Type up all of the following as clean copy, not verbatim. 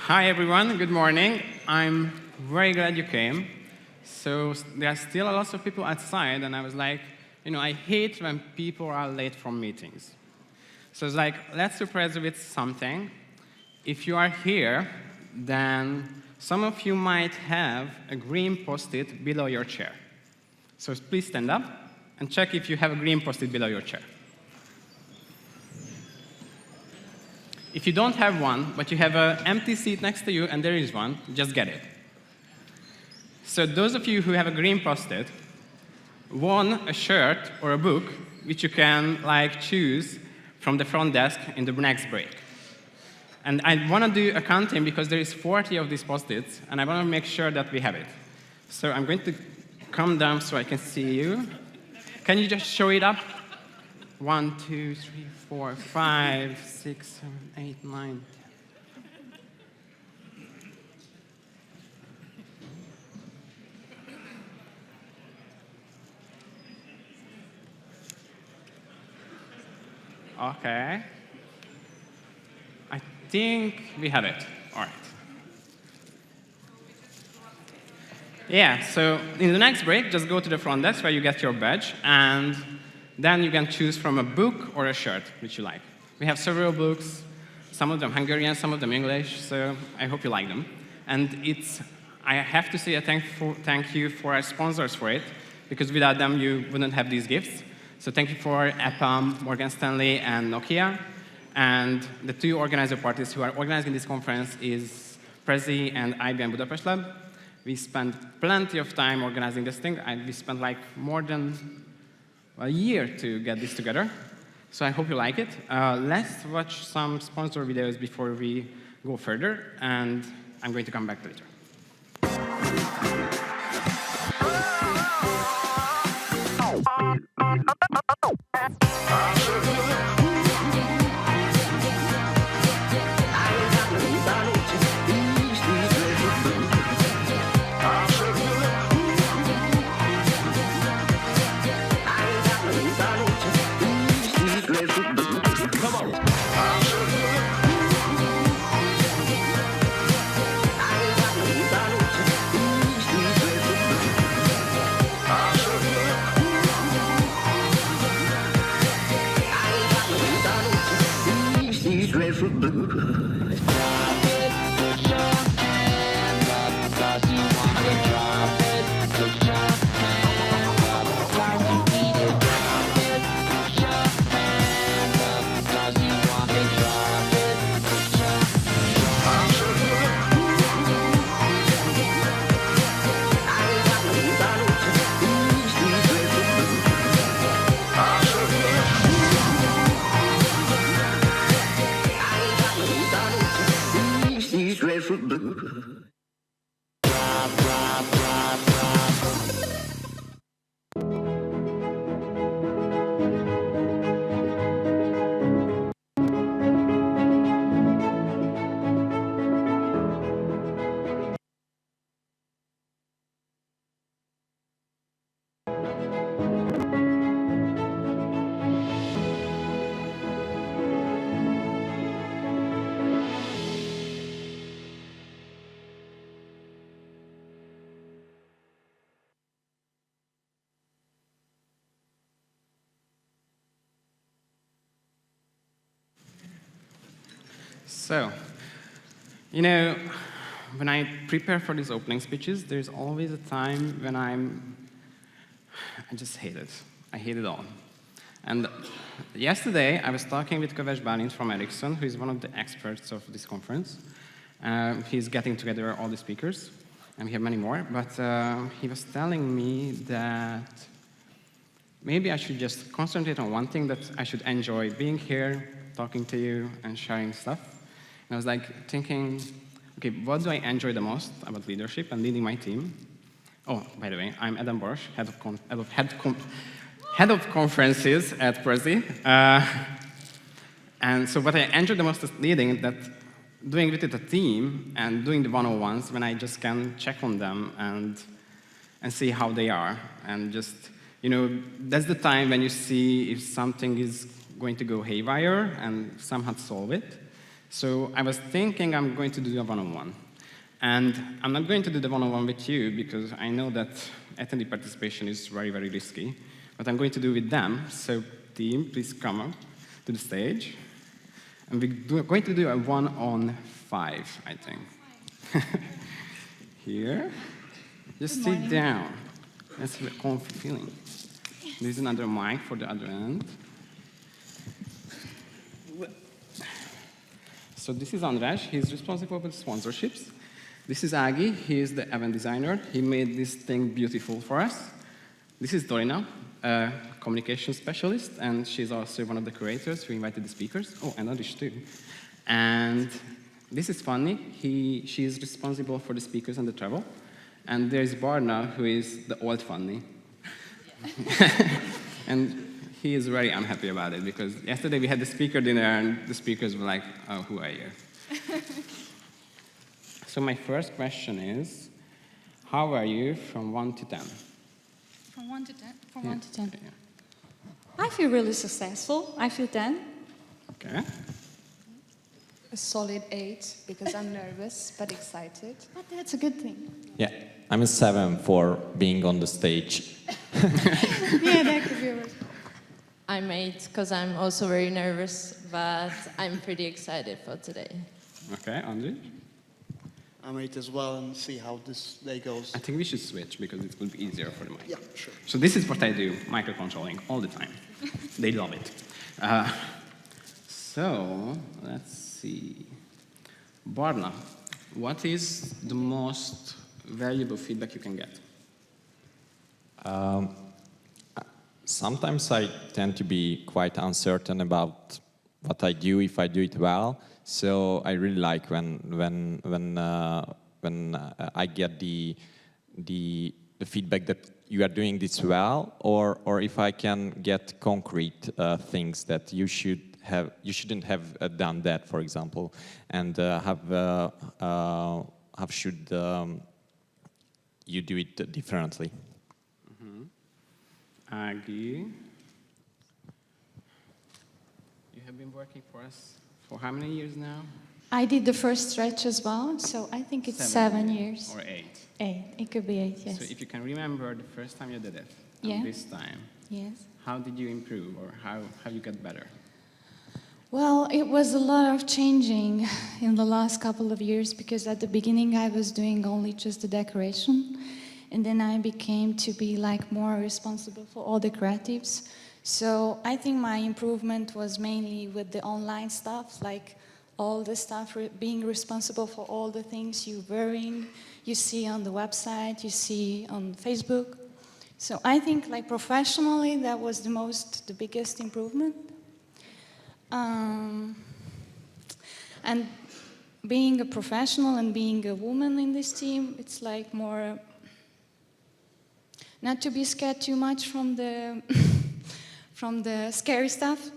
Hi everyone, good morning. I'm very glad you came. So there are still lots of people outside, and I was like, I hate when people are late from meetings. So it's like, let's surprise you with something. If you are here, then some of you might have a green post-it below your chair. So please stand up and check if you have a green post-it below your chair. If you don't have one, but you have an empty seat next to you and there is one, just get it. So those of you who have a green post-it, won a shirt or a book which you can choose from the front desk in the next break. And I want to do a counting because there is 40 of these post-its, and I want to make sure that we have it. So I'm going to come down so I can see you. Can you just show it up? 1, 2, 3, 4, 5, 6, 7, 8, 9, 10. Okay. I think we have it. All right. Yeah, so in the next break, just go to the front desk where you get your badge, and then you can choose from a book or a shirt which you like. We have several books, some of them Hungarian, some of them English, so I hope you like them. And I have to say a thank you for our sponsors for it, because without them you wouldn't have these gifts. So thank you for Apple, Morgan Stanley, and Nokia. And the two organizer parties who are organizing this conference is Prezi and IBM Budapest Lab. We spent plenty of time organizing this thing, and we spent more than a year to get this together. So I hope you like it. Let's watch some sponsor videos before we go further, and I'm going to come back later. So, when I prepare for these opening speeches, there's always a time when I just hate it. I hate it all. And yesterday, I was talking with Köves Bálint from Ericsson, who is one of the experts of this conference. He's getting together all the speakers, and we have many more. But he was telling me that maybe I should just concentrate on one thing, that I should enjoy being here, talking to you, and sharing stuff. And I was thinking, okay, what do I enjoy the most about leadership and leading my team? Oh, by the way, I'm Ádám Boros, head of conferences at Prezi. And so what I enjoy the most is leading, that doing it with a team and doing the one-on-ones when I just can check on them and see how they are. And just, that's the time when you see if something is going to go haywire and somehow solve it. So I was thinking I'm going to do the one-on-one. And I'm not going to do the one-on-one with you because I know that attendee participation is very, very risky. But I'm going to do with them. So team, please come up to the stage. And we're going to do a 1-on-5, I think. Here. Just sit down. That's a comfy feeling. There's another mic for the other end. So this is András. He's responsible for the sponsorships. This is Agi. He is the event designer. He made this thing beautiful for us. This is Dorina, a communication specialist, and she's also one of the curators who invited the speakers. Oh, and András too. And this is Fanny. She is responsible for the speakers and the travel. And there's Barna, who is the old Fanny. And he is very unhappy about it, because yesterday we had the speaker dinner, and the speakers were like, oh, who are you? So my first question is, how are you from 1 to 10? From 1 to 10? From 1 to 10. Yeah. I feel really successful. I feel 10. Okay. A solid 8, because I'm nervous but excited. But that's a good thing. Yeah, I'm a 7 for being on the stage. Yeah, that could be right. I'm 8 because I'm also very nervous, but I'm pretty excited for today. Okay, André? I'm 8 as well, and see how this day goes. I think we should switch, because it will be easier for the mic. Yeah, sure. So this is what I do, microcontrolling, all the time. They love it. So, let's see. Barna, what is the most valuable feedback you can get? Sometimes I tend to be quite uncertain about what I do, if I do it well. So I really like when I get the feedback that you are doing this well, or if I can get concrete things that you shouldn't have done that, for example, and how should you do it differently? Agi, you have been working for us for how many years now? I did the first stretch as well, so I think it's 7 years. Or 8? 8. It could be 8, yes. So if you can remember the first time you did it, Yeah. and this time, Yes. how did you improve, or how you get better? Well, it was a lot of changing in the last couple of years, because at the beginning I was doing only just the decoration, and then I became to be like more responsible for all the creatives. So I think my improvement was mainly with the online stuff, like all the stuff, being responsible for all the things you're wearing, you see on the website, you see on Facebook. So I think like professionally that was the biggest improvement. And being a professional and being a woman in this team, it's like more not to be scared too much from the from the scary stuff,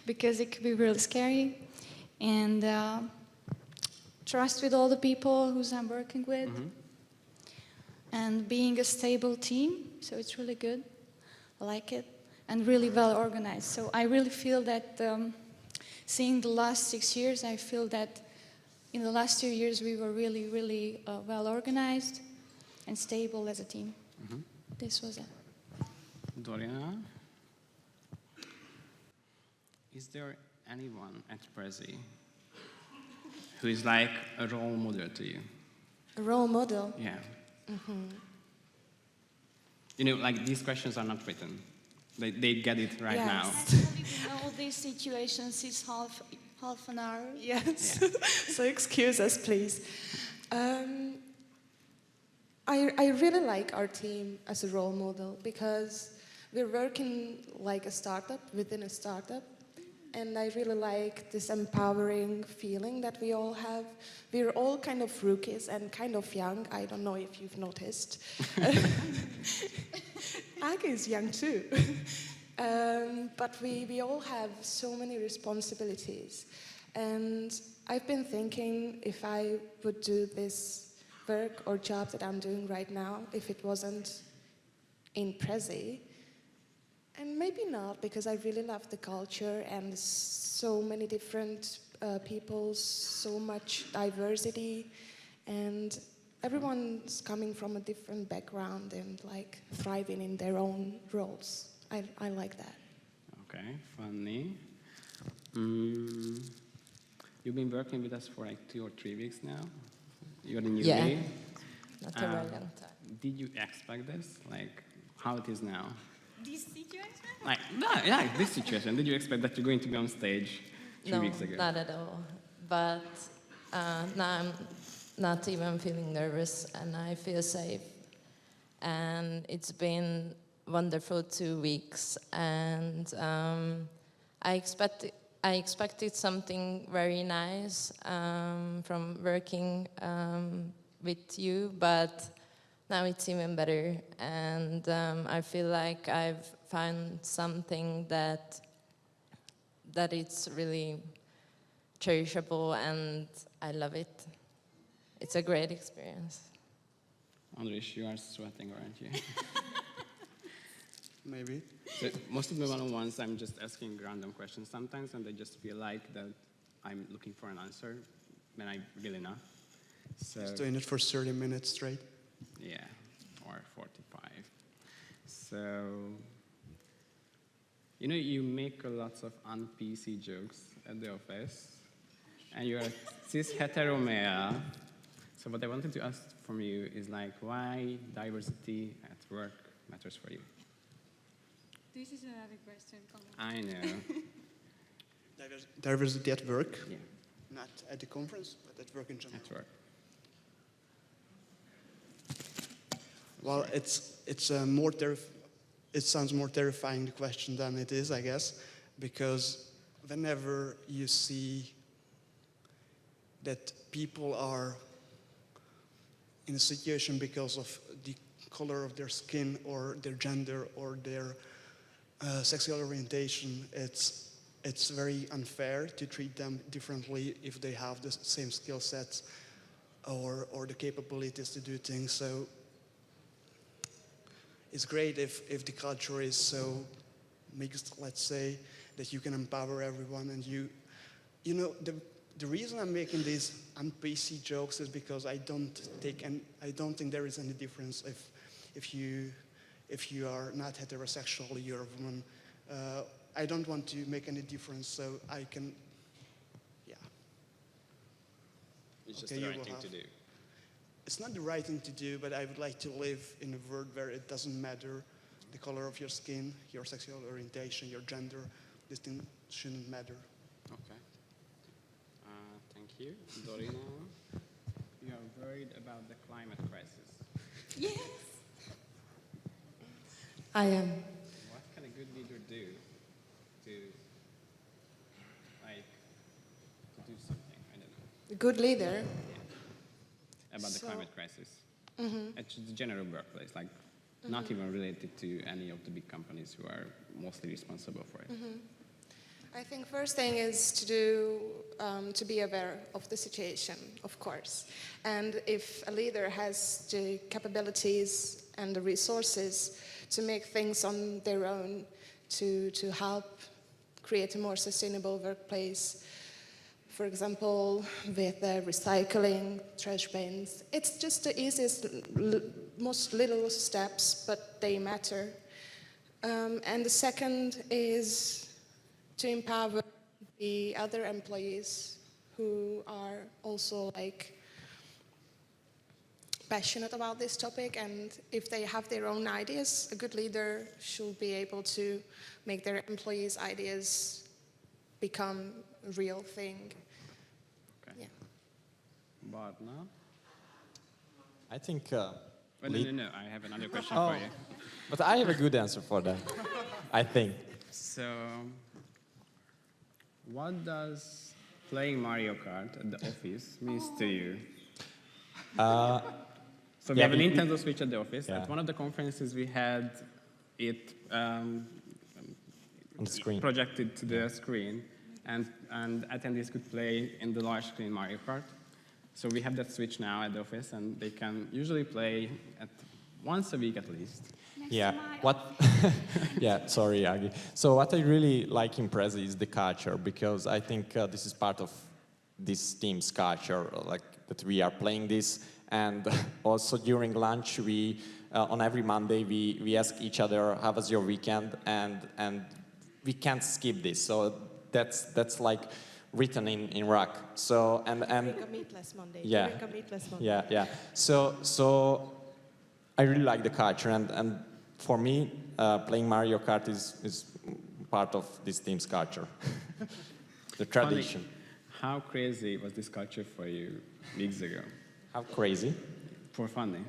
because it could be really scary, and trust with all the people who I'm working with, and being a stable team, so it's really good. I like it, and really well organized. So I really feel that seeing the last 6 years, I feel that in the last 2 years we were really, really well organized and stable as a team. This was it. Dorina, is there anyone at Prezi who is like a role model to you? A role model? Yeah. You know, like these questions are not written. They get it right now. All these situations is half an hour. Yes. Yeah. So excuse us, please. I really like our team as a role model, because we're working like a startup within a startup. And I really like this empowering feeling that we all have. We're all kind of rookies and kind of young. I don't know if you've noticed. Aga is young too. But we all have so many responsibilities. And I've been thinking, if I would do this work or job that I'm doing right now, if it wasn't in Prezi, and maybe not, because I really love the culture and so many different people, so much diversity, and everyone's coming from a different background and like thriving in their own roles. I like that. Okay, funny. You've been working with us for like 2 or 3 weeks now. You're the newbie. Yeah. Not a very long time. Did you expect this? Like, how it is now? This situation? Like, this situation. Did you expect that you're going to be on stage 3 weeks ago? No, not at all. But now I'm not even feeling nervous, and I feel safe. And it's been wonderful 2 weeks, and I expected something very nice from working with you, but now it's even better, and I feel like I've found something that it's really cherishable, and I love it. It's a great experience. Andris, you are sweating, aren't you? Maybe. So most of the one-on-ones, I'm just asking random questions sometimes, and they just feel like that I'm looking for an answer when I'm really not. So Just doing it for 30 minutes straight. yeah, or 45. So you make lots of un-PC jokes at the office, and you're a cis hetero male. So what I wanted to ask from you is like, why diversity at work matters for you? This is another question. Come on. I know. Diversity at work, Yeah, not at the conference, but at work in general. at work. Well, it's more it sounds more terrifying the question than it is, I guess, because whenever you see that people are in a situation because of the color of their skin or their gender or their sexual orientation, it's very unfair to treat them differently if they have the same skill sets or the capabilities to do things. So it's great if the culture is so mixed, let's say, that you can empower everyone. And the reason I'm making these un-PC jokes is because I don't think there is any difference if you are not heterosexual, you're a woman. I don't want to make any difference, so I can, yeah. It's just Okay, the you right will thing to have- do. It's not the right thing to do, but I would like to live in a world where it doesn't matter the color of your skin, your sexual orientation, your gender. This thing shouldn't matter. Okay. Thank you. Dorina, you are worried about the climate crisis. Yes. I am. What can a good leader do to do something? I don't know. A good leader. About the So- climate crisis. It's the general workplace, like not even related to any of the big companies who are mostly responsible for it. I think first thing is to be aware of the situation, of course. And if a leader has the capabilities and the resources to make things on their own, to help create a more sustainable workplace, for example, with recycling, trash bins, it's just the easiest, most little steps, but they matter. And the second is to empower the other employees who are also passionate about this topic, and if they have their own ideas, a good leader should be able to make their employees' ideas become a real thing. Okay. Yeah. But no? I think. Well, no. I have another question Oh, for you. but I have a good answer for that. I think. So, what does playing Mario Kart at the office means to you? So we yeah, have a we- Nintendo Switch at the office. Yeah. At one of the conferences, we had it On the screen. projected to the screen, and attendees could play in the large screen Mario Kart. So we have that Switch now at the office, and they can usually play once a week at least. Yeah. What? Yeah. Sorry, Agi. So what I really like in Prezi is the culture, because I think this is part of this team's culture, like that we are playing this. And also during lunch, we on every Monday we ask each other, how was your weekend, and we can't skip this. So that's like written in rock. So and Drink a meatless Monday. yeah, Drink a meatless Monday. yeah. So I really like the culture, and for me, playing Mario Kart is part of this team's culture, the tradition. Funny. How crazy was this culture for you weeks ago? How crazy? For funny.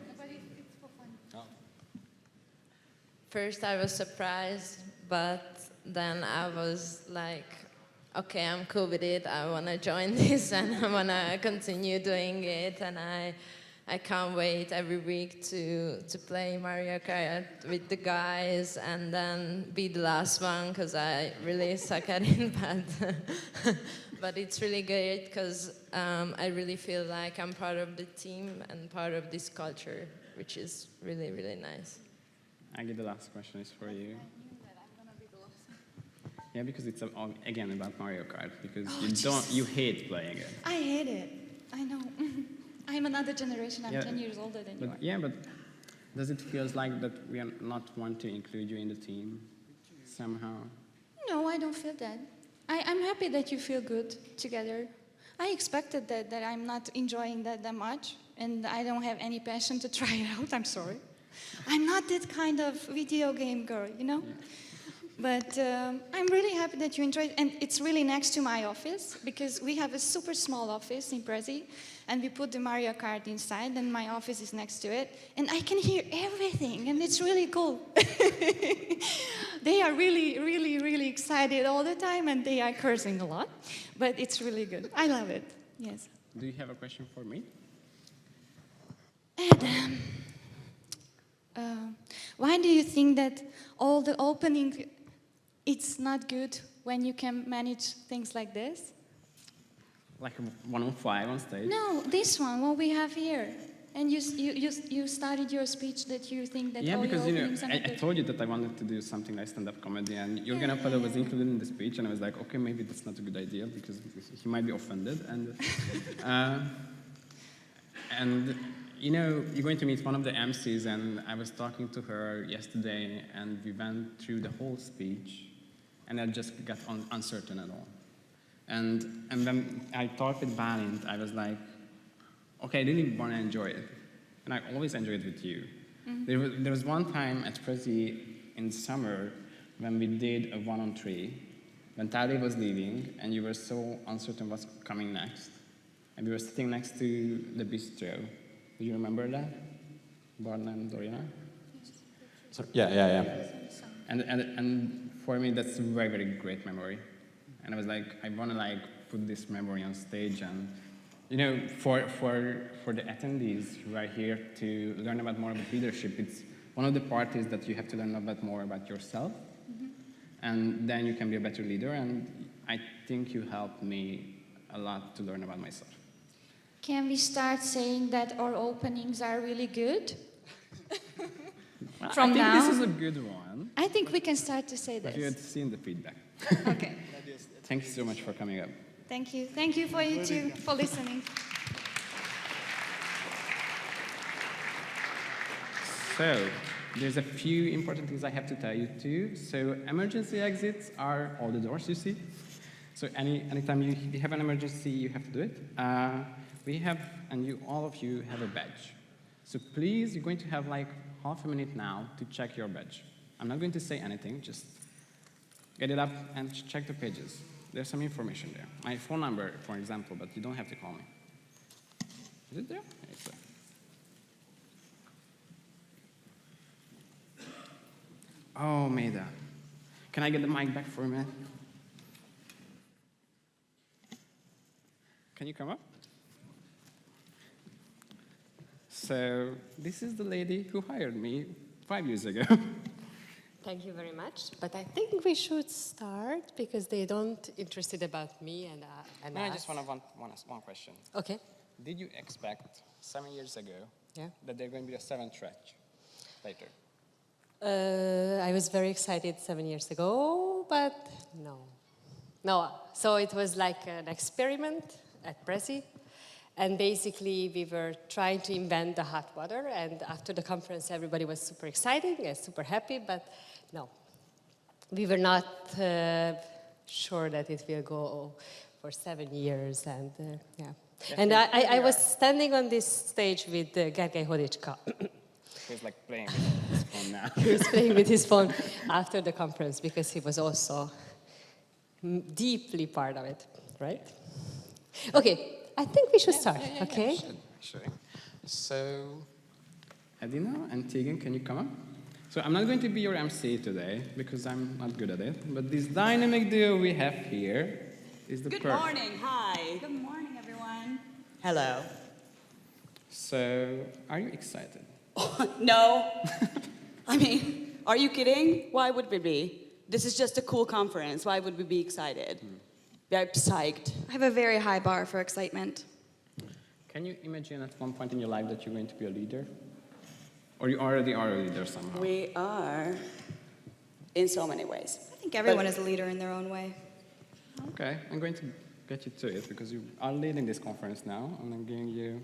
First, I was surprised, but then I was like, okay, I'm cool with it. I want to join this and I want to continue doing it. And I can't wait every week to play Mario Kart with the guys and then be the last one because I really suck at it. But it's really great because I really feel like I'm part of the team and part of this culture, which is really, really nice. I get the last question is for you. Yeah, because it's again about Mario Kart. Because you hate playing it. I hate it. I know. I'm another generation. I'm 10 years older than you are. Yeah, but does it feel like that we are not want to include you in the team somehow? No, I don't feel that. I'm happy that you feel good together. I expected that I'm not enjoying that much, and I don't have any passion to try it out. I'm sorry. I'm not that kind of video game girl, you know? Yeah. But I'm really happy that you enjoyed it. And it's really next to my office, because we have a super small office in Prezi, and we put the Mario Kart inside, and my office is next to it. And I can hear everything, and it's really cool. They are really, really, really excited all the time, and they are cursing a lot. But it's really good. I love it, yes. Do you have a question for me? Adam, why do you think that all the opening, it's not good when you can manage things like this? Like a 105 on stage? No, this one, what we have here. And you started your speech that you think that all your openings are not good. I told you that I wanted to do something like stand-up comedy, and Jürgen Appel was included in the speech, and I was like, okay, maybe that's not a good idea, because he might be offended. And you know, you're going to meet one of the MCs, and I was talking to her yesterday, and we went through the whole speech, and I just got uncertain at all. And then I talked with Balint, I was like, okay, I really want to enjoy it. And I always enjoy it with you. Mm-hmm. There was one time at Prezi in summer when we did a 1-on-3, when Tade was leaving, and you were so uncertain what's coming next. And we were sitting next to the bistro. Do you remember that? Barna and Doriana? Yeah. And for me, that's a very, very great memory. And I was like, I want to put this memory on stage. And you know, for the attendees who are here to learn about more about leadership, it's one of the parts that you have to learn a bit more about yourself. Mm-hmm. And then you can be a better leader. And I think you helped me a lot to learn about myself. Can we start saying that our openings are really good? From now? I think this is a good one. I think we can start to say this. But you had seen the feedback. Okay. Thank you so much for coming up. Thank you. Thank you for you too, for listening. So, there's a few important things I have to tell you too. So, emergency exits are all the doors you see. So, anytime you have an emergency, you have to do it. We have, and all of you have a badge. So please, you're going to have half a minute now to check your badge. I'm not going to say anything, just get it up and check the pages. There's some information there. My phone number, for example, but you don't have to call me. Is it there? It's there. Oh, Maida. Can I get the mic back for a minute? Can you come up? So this is the lady who hired me 5 years ago. Thank you very much. But I think we should start because they don't interested about me and No, I us. just want to ask one question. Okay. Did you expect 7 years ago that there's going to be a 7th track later? I was very excited 7 years ago, but no. So it was like an experiment, at Prezi. And basically, we were trying to invent the hot water. And after the conference, everybody was super excited and super happy. But no, we were not sure that it will go for 7 years. And yeah. And I was standing on this stage with Gergely Hodicska. He's like playing with his phone now. He was playing with his phone after the conference because he was also deeply part of it, right? Okay, I think we should start, okay? Yeah, actually. So, Edina and Tegan, can you come up? So I'm not going to be your MC today because I'm not good at it, but this dynamic duo we have here is the Good perfect. morning, hi. Good morning, everyone. Hello. So, are you excited? No. I mean, are you kidding? Why would we be? This is just a cool conference. Why would we be excited? Very psyched. I have a very high bar for excitement. Can you imagine at one point in your life that you're going to be a leader? Or you already are a leader somehow? We are in so many ways. I think everyone is a leader in their own way. Okay, I'm going to get you to it because you are leading this conference now, and I'm giving you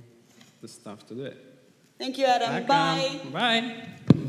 the stuff to do it. Thank you, Adam. Bye. Bye.